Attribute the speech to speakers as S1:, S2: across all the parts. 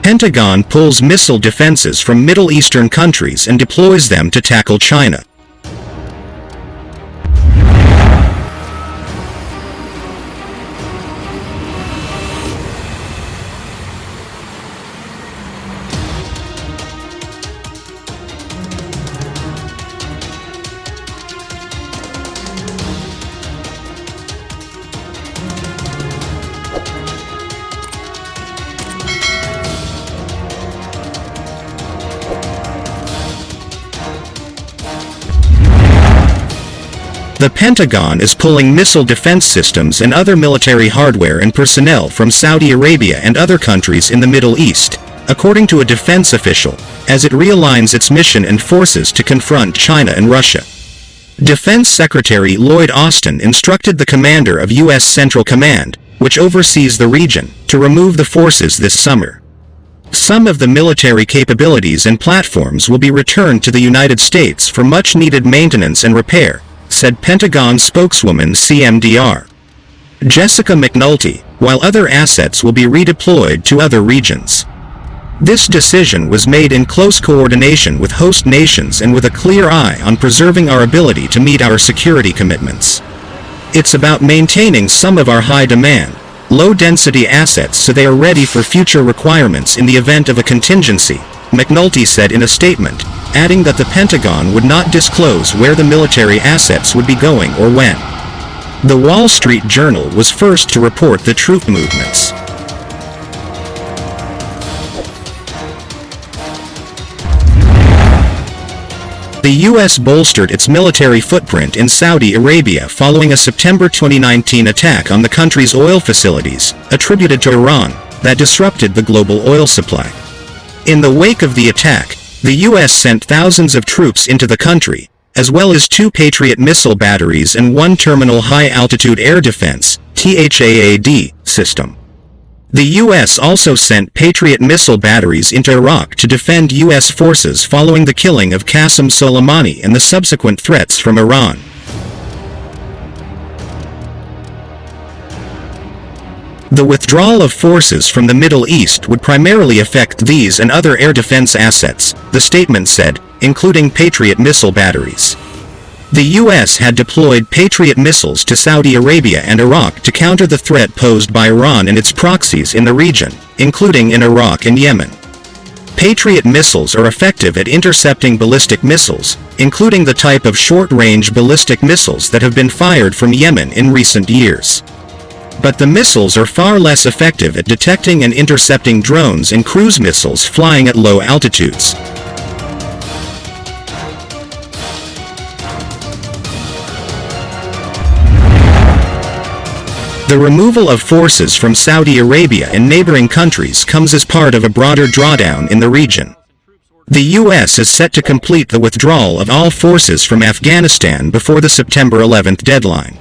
S1: Pentagon pulls missile defenses from Middle Eastern countries and deploys them to tackle China. The Pentagon is pulling missile defense systems and other military hardware and personnel from Saudi Arabia and other countries in the Middle East, according to a defense official, as it realigns its mission and forces to confront China and Russia. Defense Secretary Lloyd Austin instructed the commander of U.S. Central Command, which oversees the region, to remove the forces this summer. Some of the military capabilities and platforms will be returned to the United States for much-needed maintenance and repair, said Pentagon spokeswoman CMDR Jessica McNulty, while other assets will be redeployed to other regions. This decision was made in close coordination with host nations and with a clear eye on preserving our ability to meet our security commitments. It's about maintaining some of our high-demand, low-density assets so they are ready for future requirements in the event of a contingency, McNulty said in a statement, adding that the Pentagon would not disclose where the military assets would be going or when. The Wall Street Journal was first to report the troop movements. The U.S. bolstered its military footprint in Saudi Arabia following a September 2019 attack on the country's oil facilities, attributed to Iran, that disrupted the global oil supply. In the wake of the attack, the U.S. sent thousands of troops into the country, as well as 2 Patriot missile batteries and 1 Terminal High-Altitude Air Defense (THAAD) system. The U.S. also sent Patriot missile batteries into Iraq to defend U.S. forces following the killing of Qasem Soleimani and the subsequent threats from Iran. The withdrawal of forces from the Middle East would primarily affect these and other air defense assets, the statement said, including Patriot missile batteries. The U.S. had deployed Patriot missiles to Saudi Arabia and Iraq to counter the threat posed by Iran and its proxies in the region, including in Iraq and Yemen. Patriot missiles are effective at intercepting ballistic missiles, including the type of short-range ballistic missiles that have been fired from Yemen in recent years. But the missiles are far less effective at detecting and intercepting drones and cruise missiles flying at low altitudes. The removal of forces from Saudi Arabia and neighboring countries comes as part of a broader drawdown in the region. The U.S. is set to complete the withdrawal of all forces from Afghanistan before the September 11 deadline.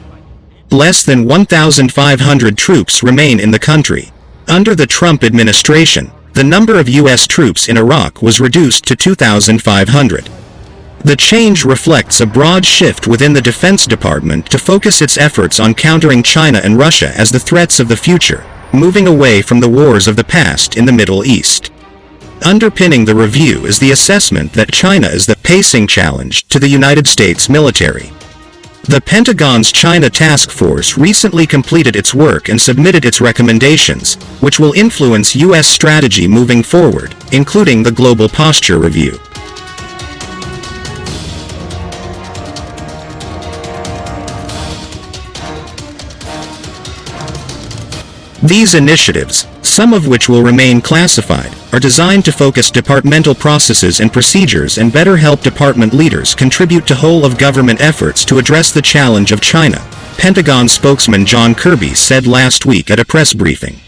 S1: Less than 1,500 troops remain in the country. Under the Trump administration, the number of U.S. troops in Iraq was reduced to 2,500. The change reflects a broad shift within the Defense Department to focus its efforts on countering China and Russia as the threats of the future, moving away from the wars of the past in the Middle East. Underpinning the review is the assessment that China is the pacing challenge to the United States military. The Pentagon's China Task Force recently completed its work and submitted its recommendations, which will influence U.S. strategy moving forward, including the Global Posture Review. These initiatives, some of which will remain classified, are designed to focus departmental processes and procedures and better help department leaders contribute to whole-of-government efforts to address the challenge of China, Pentagon spokesman John Kirby said last week at a press briefing.